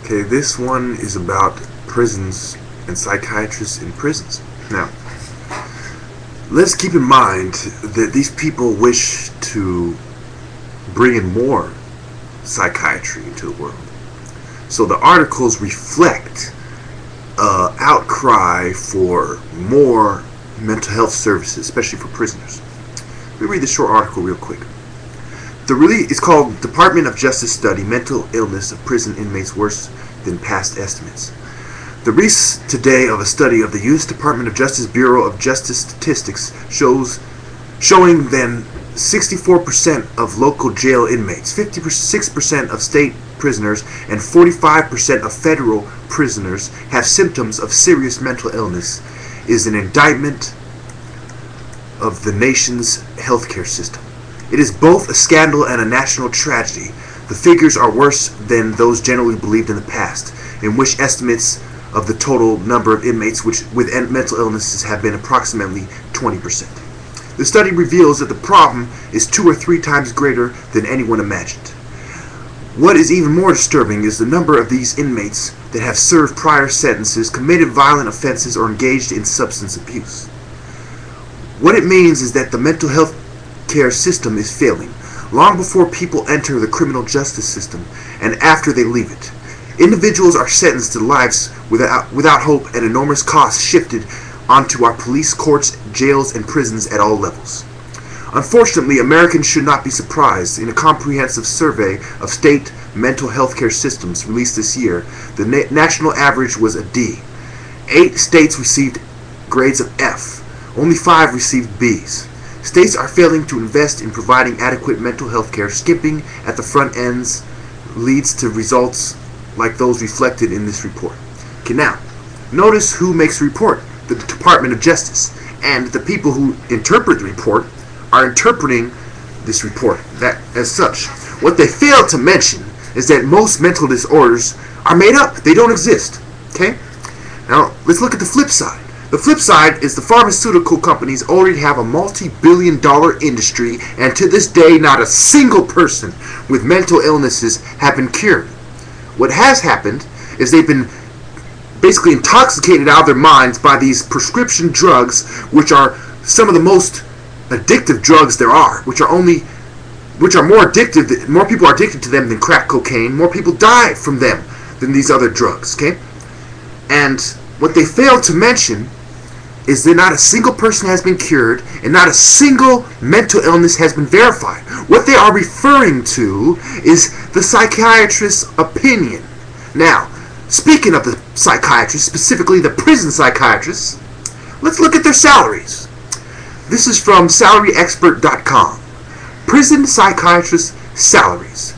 Okay, this one is about prisons and psychiatrists in prisons. Now, let's keep in mind that these people wish to bring in more psychiatry into the world. So the articles reflect outcry for more mental health services, especially for prisoners. Let me read this short article real quick. It's called Department of Justice Study, Mental Illness of Prison Inmates Worse Than Past Estimates. The release today of a study of the U.S. Department of Justice Bureau of Justice Statistics showing then 64% of local jail inmates, 56% of state prisoners, and 45% of federal prisoners have symptoms of serious mental illness is an indictment of the nation's healthcare system. It is both a scandal and a national tragedy. The figures are worse than those generally believed in the past, in which estimates of the total number of inmates with mental illnesses have been approximately 20%. The study reveals that the problem is 2 or 3 times greater than anyone imagined. What is even more disturbing is the number of these inmates that have served prior sentences, committed violent offenses, or engaged in substance abuse. What it means is that the mental health care system is failing, long before people enter the criminal justice system and after they leave it. Individuals are sentenced to lives without hope, and enormous costs shifted onto our police, courts, jails, and prisons at all levels. Unfortunately, Americans should not be surprised. In a comprehensive survey of state mental health care systems released this year, the national average was a D. 8 states received grades of F. Only 5 received Bs. States are failing to invest in providing adequate mental health care. Skipping at the front ends leads to results like those reflected in this report. Okay, now, notice who makes the report. The Department of Justice. And the people who interpret the report are interpreting this report that as such. What they fail to mention is that most mental disorders are made up. They don't exist. Okay? Now, let's look at the flip side. The flip side is the pharmaceutical companies already have a multi-billion-dollar industry, and to this day not a single person with mental illnesses have been cured. What has happened is they've been basically intoxicated out of their minds by these prescription drugs, which are some of the most addictive drugs there are, which are more addictive. More people are addicted to them than crack cocaine. More people die from them than these other drugs. Okay, and what they fail to mention is that not a single person has been cured and not a single mental illness has been verified. What they are referring to is the psychiatrist's opinion. Now, speaking of the psychiatrists, specifically the prison psychiatrists, let's look at their salaries. This is from salaryexpert.com. Prison psychiatrists' salaries.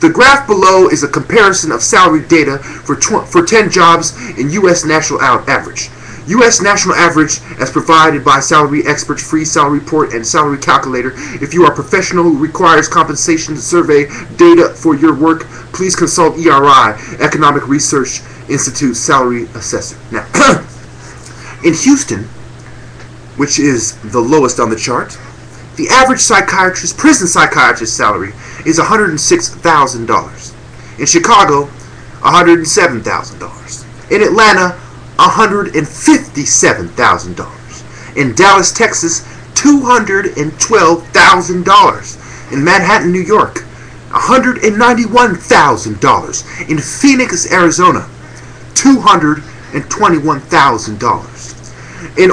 The graph below is a comparison of salary data for 10 jobs in U.S. national average. U.S. national average as provided by Salary Expert's free salary report and salary calculator. If you are a professional who requires compensation to survey data for your work, please consult ERI, Economic Research Institute Salary Assessor. Now, in Houston, which is the lowest on the chart, the average prison psychiatrist salary is $106,000. In Chicago, $107,000. In Atlanta, $157,000. In Dallas, Texas, $212,000. In Manhattan, New York, $191,000. In Phoenix, Arizona, $221,000. In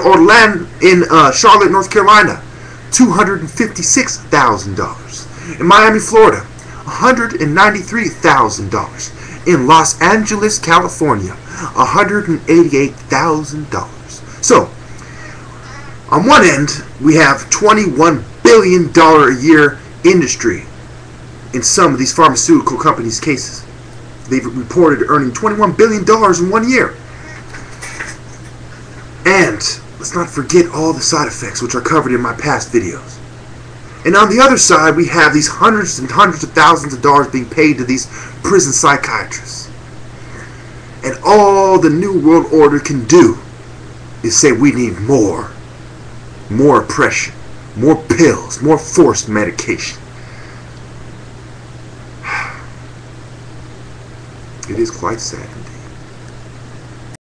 Charlotte, North Carolina, $256,000. In Miami, Florida, $193,000. In Los Angeles, California, $188,000. So, on one end, we have $21 billion a year industry in some of these pharmaceutical companies' cases. They've reported earning $21 billion in 1 year. And let's not forget all the side effects which are covered in my past videos. And on the other side, we have these hundreds and hundreds of thousands of dollars being paid to these prison psychiatrists. And all the New World Order can do is say we need more oppression, more pills, more forced medication. It is quite sad indeed.